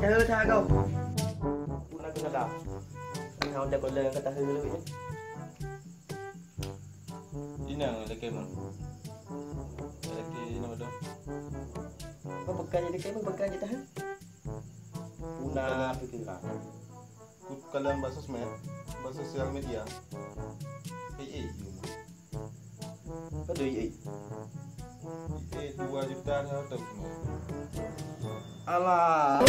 tahu tak kau. Pun aku sedap. Kau dah boleh kata tahu dulu ya. Ini yang lagi mana? Lagi nama dah. Kau pekan je dekat mana pekan je tahu. Punah pikiran. Kalian bahasa sosmed, bahasa sosial media. Kau tu ye. 2 juta dah tahu semua. Alah.